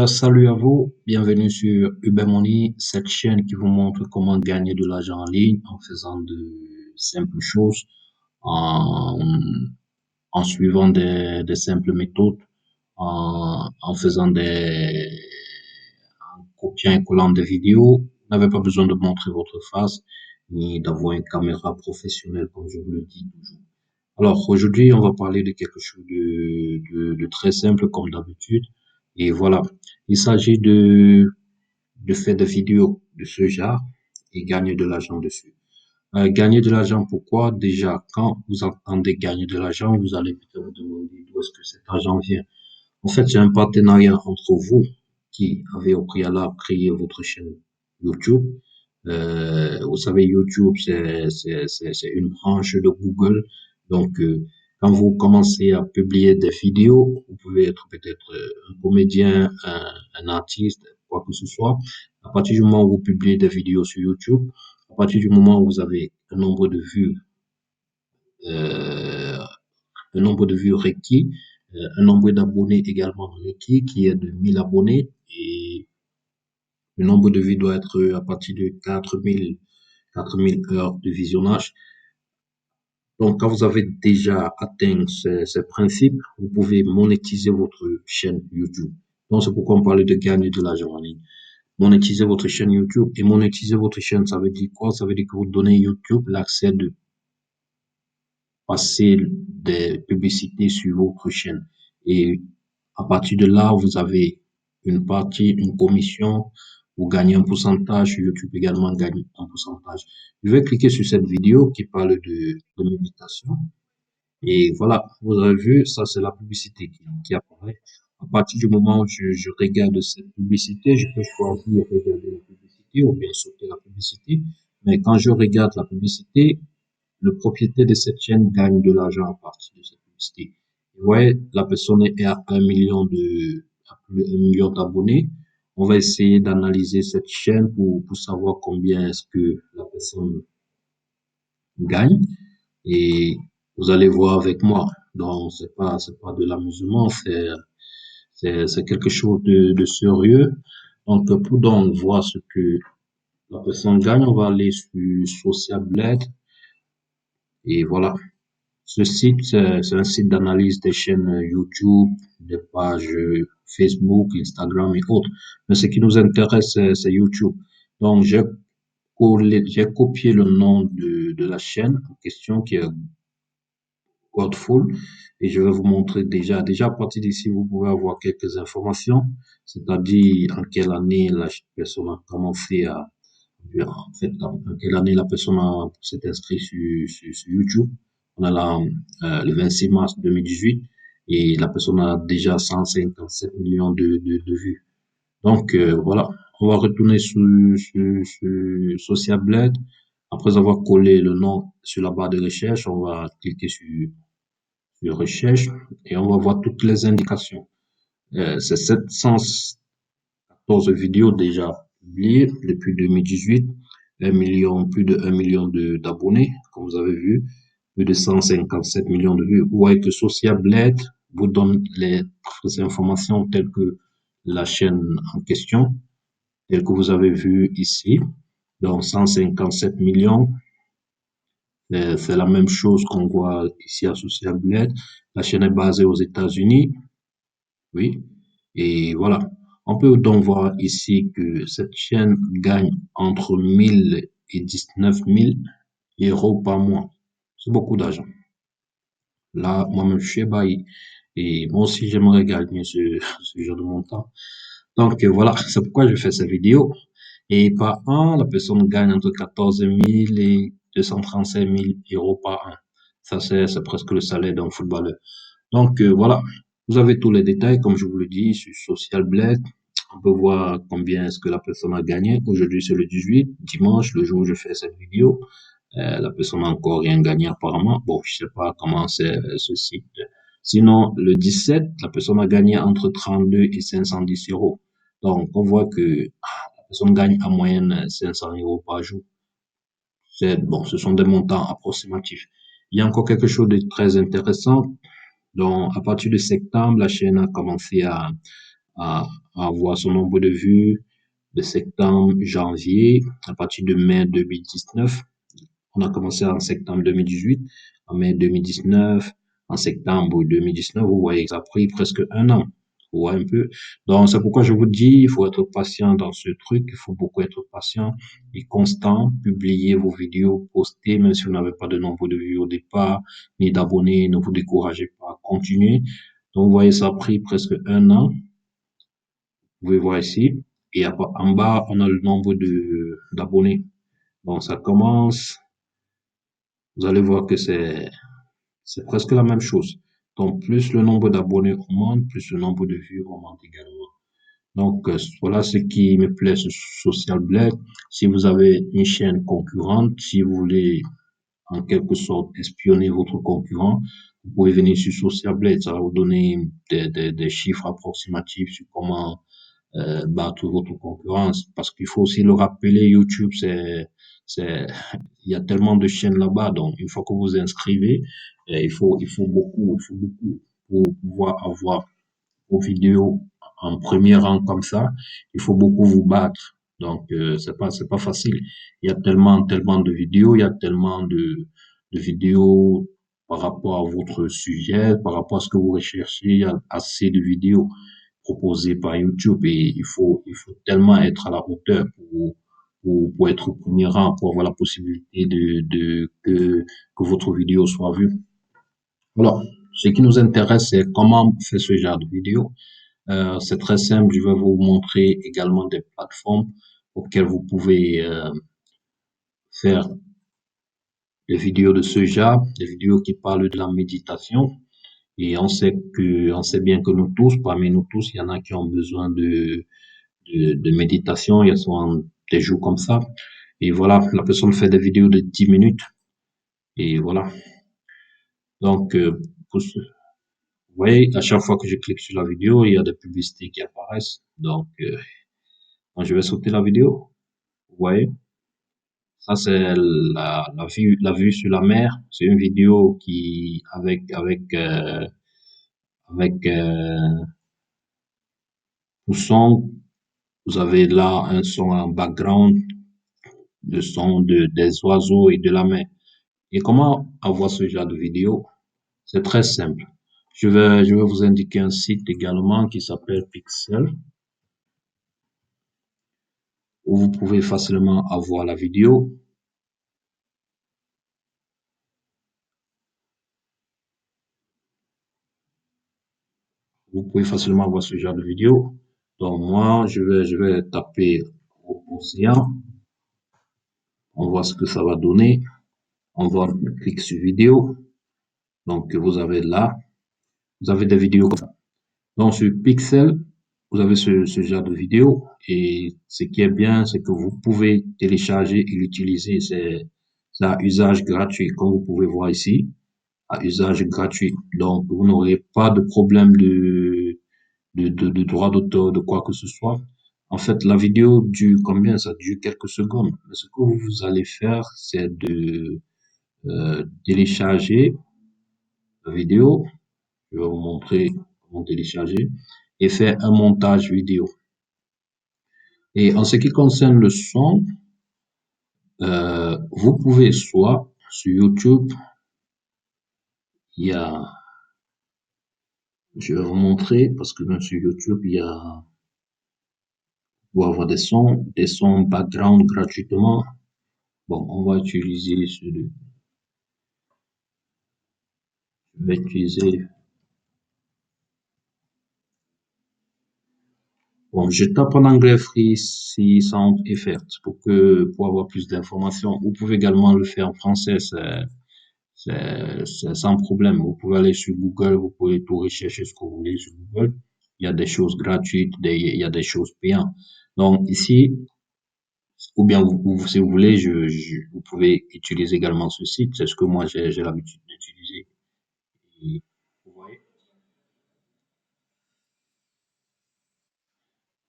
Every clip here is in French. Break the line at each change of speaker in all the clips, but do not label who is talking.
Salut à vous, bienvenue sur Uber Money, cette chaîne qui vous montre comment gagner de l'argent en ligne en faisant de simples choses, en, en suivant des simples méthodes, en faisant en copiant et collant des vidéos. Vous n'avez pas besoin de montrer votre face ni d'avoir une caméra professionnelle, comme je vous le dis toujours. Alors, aujourd'hui, on va parler de quelque chose de très simple comme d'habitude. Et voilà, il s'agit de faire des vidéos de ce genre et gagner de l'argent dessus. Gagner de l'argent, pourquoi? Déjà, quand vous entendez gagner de l'argent, vous allez peut-être vous demander d'où est-ce que cet argent vient. En fait, c'est un partenariat entre vous qui avez au préalable créé votre chaîne YouTube. Vous savez, YouTube, c'est une branche de Google. Donc, quand vous commencez à publier des vidéos, vous pouvez être peut-être un comédien, un artiste, quoi que ce soit. À partir du moment où vous publiez des vidéos sur YouTube, à partir du moment où vous avez euh, un nombre de vues requis, un nombre d'abonnés également requis qui est de 1000 abonnés et le nombre de vues doit être à partir de 4000 heures de visionnage. Donc, quand vous avez déjà atteint ces principes, vous pouvez monétiser votre chaîne YouTube. Donc, c'est pourquoi on parle de gagner de l'argent en ligne. Monétiser votre chaîne YouTube et monétiser votre chaîne, ça veut dire quoi? Ça veut dire que vous donnez YouTube l'accès de passer des publicités sur votre chaîne. Et à partir de là, vous avez une partie, une commission, vous gagnez un pourcentage, YouTube également gagne un pourcentage. Je vais cliquer sur cette vidéo qui parle de méditation. Et voilà, vous avez vu, ça c'est la publicité qui apparaît. À partir du moment où je regarde cette publicité, je peux choisir regarder la publicité ou bien sauter la publicité. Mais quand je regarde la publicité, le propriétaire de cette chaîne gagne de l'argent à partir de cette publicité. Vous voyez, la personne est à à plus de 1 million d'abonnés. On va essayer d'analyser cette chaîne pour savoir combien est-ce que la personne gagne. Et vous allez voir avec moi. Donc, c'est pas de l'amusement, c'est quelque chose de sérieux. Donc, pour donc voir ce que la personne gagne, on va aller sur Social Blade. Et voilà. Ce site, c'est un site d'analyse des chaînes YouTube, des pages Facebook, Instagram et autres. Mais ce qui nous intéresse, c'est YouTube. Donc, j'ai copié le nom de la chaîne en question qui est Godful et je vais vous montrer déjà à partir d'ici, vous pouvez avoir quelques informations, c'est-à-dire en quelle année la personne a commencé en fait, en quelle année la personne s'est inscrite sur YouTube. On a le 26 mars 2018 et la personne a déjà 157 millions de vues. Donc, voilà, on va retourner sur Social Blade. Après avoir collé le nom sur la barre de recherche, on va cliquer sur recherche et on va voir toutes les indications. C'est 714 vidéos déjà publiées depuis 2018, 1 million, plus de 1 million d'abonnés, comme vous avez vu, plus de 157 millions de vues. Vous voyez que Social Blade vous donne les informations telles que la chaîne en question, telle que vous avez vu ici. Donc 157 millions, c'est la même chose qu'on voit ici à Social Blade. La chaîne est basée aux États-Unis, oui. Et voilà. On peut donc voir ici que cette chaîne gagne entre 1000 et 19 000 euros par mois. C'est beaucoup d'argent. Là, moi-même, je suis ébahi. Et moi aussi, j'aimerais gagner ce genre de montant. Donc, voilà, c'est pourquoi je fais cette vidéo. Et par an, la personne gagne entre 14 000 et 235 000 euros par an. Ça, c'est presque le salaire d'un footballeur. Donc, voilà. Vous avez tous les détails, comme je vous le dis, sur Social Blade. On peut voir combien est-ce que la personne a gagné. Aujourd'hui, c'est le 18, dimanche, le jour où je fais cette vidéo. La personne n'a encore rien gagné apparemment. Bon, je sais pas comment c'est ce site. Sinon, le 17, la personne a gagné entre 32 et 510 euros. Donc, on voit que la personne gagne en moyenne 500 euros par jour. C'est bon, ce sont des montants approximatifs. Il y a encore quelque chose de très intéressant. Donc, à partir de septembre, la chaîne a commencé à, à avoir son nombre de vues de septembre, janvier, à partir de mai 2019. On a commencé en septembre 2018, en mai 2019, en septembre 2019. Vous voyez, ça a pris presque un an. Vous voyez un peu. Donc, c'est pourquoi je vous dis, il faut être patient dans ce truc. Il faut beaucoup être patient et constant. Publier vos vidéos, poster, même si vous n'avez pas de nombre de vues au départ, ni d'abonnés, ne vous découragez pas. Continuez. Donc, vous voyez, ça a pris presque un an. Vous pouvez voir ici. Et en bas, on a le nombre d'abonnés. Donc, ça commence. Vous allez voir que c'est presque la même chose. Donc, plus le nombre d'abonnés augmente, plus le nombre de vues augmente également. Donc, voilà ce qui me plaît sur Social Blade. Si vous avez une chaîne concurrente, si vous voulez en quelque sorte espionner votre concurrent, vous pouvez venir sur Social Blade. Ça va vous donner des chiffres approximatifs sur comment battre votre concurrence. Parce qu'il faut aussi le rappeler, YouTube, il y a tellement de chaînes là-bas. Donc, une fois que vous vous inscrivez, il faut beaucoup pour pouvoir avoir vos vidéos en premier rang comme ça. Il faut beaucoup vous battre. Donc, c'est pas facile. Il y a tellement de vidéos, il y a tellement de vidéos par rapport à votre sujet, par rapport à ce que vous recherchez. Il y a assez de vidéos proposées par YouTube et il faut tellement être à la hauteur pour être au premier rang, pour avoir la possibilité que votre vidéo soit vue. Alors, ce qui nous intéresse, c'est comment faire ce genre de vidéo. C'est très simple. Je vais vous montrer également des plateformes auxquelles vous pouvez faire des vidéos de ce genre, des vidéos qui parlent de la méditation. Et on sait bien que nous tous, parmi nous tous, il y en a qui ont besoin de méditation. Il y a souvent des jours comme ça. Et voilà, la personne fait des vidéos de 10 minutes. Et voilà. Donc, vous voyez, à chaque fois que je clique sur la vidéo, il y a des publicités qui apparaissent. Donc, je vais sauter la vidéo. Vous voyez, ça c'est la vue sur la mer. C'est une vidéo qui avec le son. Vous avez là un son en background, le son des oiseaux et de la mer. Et comment avoir ce genre de vidéo? C'est très simple. Je vais vous indiquer un site également qui s'appelle Pixel, où vous pouvez facilement avoir la vidéo. Vous pouvez facilement avoir ce genre de vidéo. Donc moi, je vais taper océan. On voit ce que ça va donner. On va cliquer sur vidéo. Donc vous avez là, vous avez des vidéos comme ça. Donc sur Pixel, vous avez ce genre de vidéo. Et ce qui est bien, c'est que vous pouvez télécharger et l'utiliser. C'est à usage gratuit, comme vous pouvez voir ici, à usage gratuit. Donc vous n'aurez pas de problème de droit d'auteur, de quoi que ce soit. En fait, la vidéo dure combien? Ça dure quelques secondes. Mais ce que vous allez faire, c'est de télécharger la vidéo. Je vais vous montrer comment télécharger et faire un montage vidéo. Et en ce qui concerne le son, vous pouvez soit sur YouTube, il y a, je vais vous montrer parce que même sur YouTube, il y a, vous pouvez avoir des sons background gratuitement. Bon, on va utiliser je vais utiliser, bon, je tape en anglais Free si Sound Effect pour avoir plus d'informations. Vous pouvez également le faire en français, c'est sans problème. Vous pouvez aller sur Google, vous pouvez tout rechercher ce que vous voulez sur Google. Il y a des choses gratuites, il y a des choses payantes. Donc ici, ou bien si vous voulez, vous pouvez utiliser également ce site. C'est ce que moi j'ai l'habitude d'utiliser. Et vous voyez,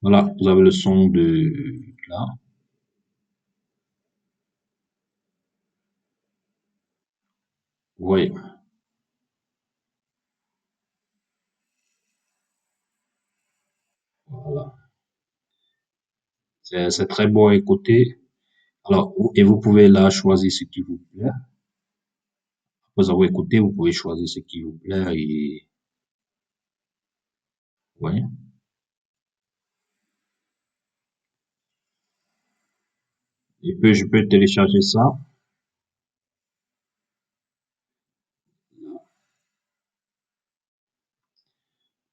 voilà, vous avez le son de là. Vous voyez. Voilà. C'est très beau à écouter. Alors, et vous pouvez là choisir ce qui vous plaît. Après avoir écouté, vous pouvez choisir ce qui vous plaît et, ouais. Et puis, je peux télécharger ça.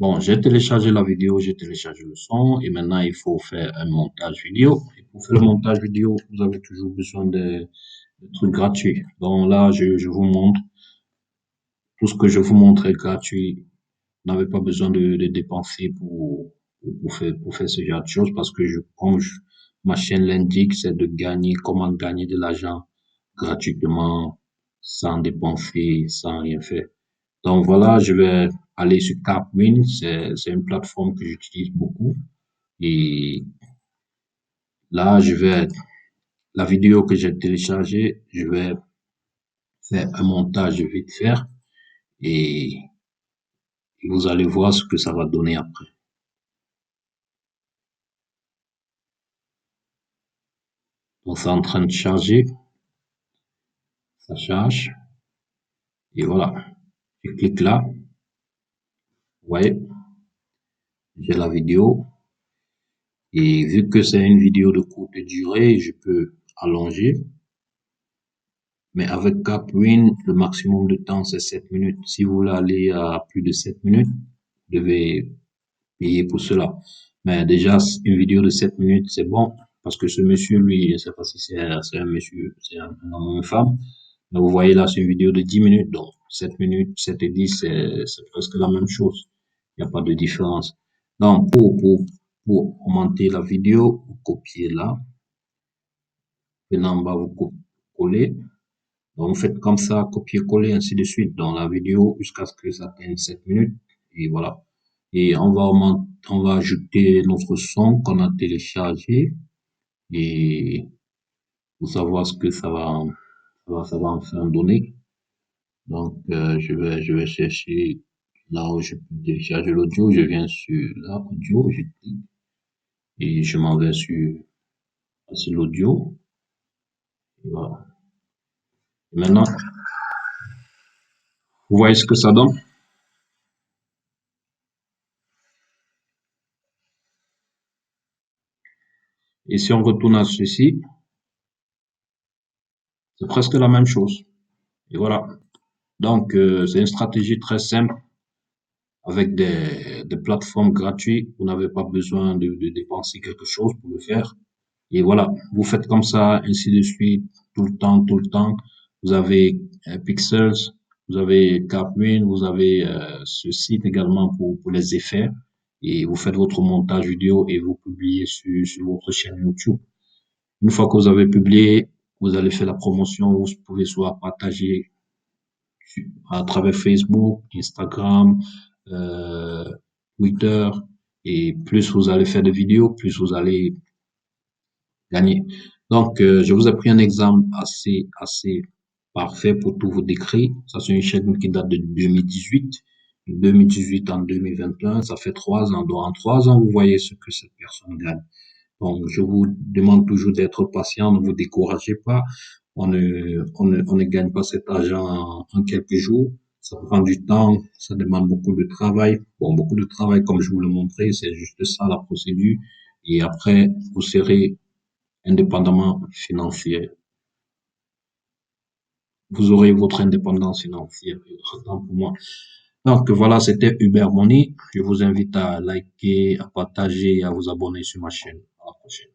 Bon, j'ai téléchargé la vidéo, j'ai téléchargé le son et maintenant il faut faire un montage vidéo. Et pour faire le montage vidéo, vous avez toujours besoin de trucs gratuits. Donc là, je vous montre tout ce que je vous montre est gratuit. Vous n'avez pas besoin de dépenser pour faire ce genre de choses parce que ma chaîne l'indique, c'est de gagner, comment gagner de l'argent gratuitement, sans dépenser, sans rien faire. Donc voilà, je vais aller sur Capwin, c'est une plateforme que j'utilise beaucoup. Et là, la vidéo que j'ai téléchargée, je vais faire un montage vite faire et vous allez voir ce que ça va donner après. Donc c'est en train de charger, ça charge et voilà. Je clique là, vous voyez, j'ai la vidéo et vu que c'est une vidéo de courte durée, je peux allonger. Mais avec Capwin, le maximum de temps, c'est 7 minutes. Si vous voulez aller à plus de 7 minutes, vous devez payer pour cela. Mais déjà, une vidéo de 7 minutes, c'est bon. Parce que ce monsieur, lui, je ne sais pas si c'est un monsieur, c'est un homme ou une femme. Mais vous voyez là, c'est une vidéo de 10 minutes. Donc, 7 minutes, 7 et 10, c'est presque la même chose. Il n'y a pas de différence. Donc, pour augmenter la vidéo, vous copiez là. Maintenant, en bas, vous collez. Donc, vous faites comme ça, copier-coller, ainsi de suite, dans la vidéo jusqu'à ce que ça atteigne 7 minutes. Et voilà. Et on va ajouter notre son qu'on a téléchargé et pour savoir ce que ça va enfin donner. Donc, je vais chercher là où je peux télécharger l'audio. Je viens sur là, audio, je clique et je m'en vais sur l'audio. Et voilà. Et maintenant, vous voyez ce que ça donne? Et si on retourne à ceci, c'est presque la même chose. Et voilà. Donc, c'est une stratégie très simple avec des plateformes gratuites. Vous n'avez pas besoin de dépenser quelque chose pour le faire. Et voilà, vous faites comme ça, ainsi de suite, tout le temps, tout le temps. Vous avez Pixels, vous avez Capwin, vous avez ce site également pour les effets. Et vous faites votre montage vidéo et vous publiez sur votre chaîne YouTube. Une fois que vous avez publié, vous allez faire la promotion. Vous pouvez soit partager à travers Facebook, Instagram, euh, Twitter. Et plus vous allez faire de vidéos, plus vous allez gagner. Donc, je vous ai pris un exemple assez parfait pour tout vous décrire. Ça, c'est une chaîne qui date de 2018. De 2018 en 2021, ça fait 3 ans. Donc, en 3 ans, vous voyez ce que cette personne gagne. Donc, je vous demande toujours d'être patient, ne vous découragez pas. On ne gagne pas cet argent en quelques jours. Ça prend du temps, ça demande beaucoup de travail. Bon, beaucoup de travail, comme je vous le montrais, c'est juste ça la procédure. Et après, vous serez indépendamment financier. Vous aurez votre indépendance financière. Autant pour moi. Donc voilà, c'était Hubert Moni. Je vous invite à liker, à partager et à vous abonner sur ma chaîne. À la prochaine.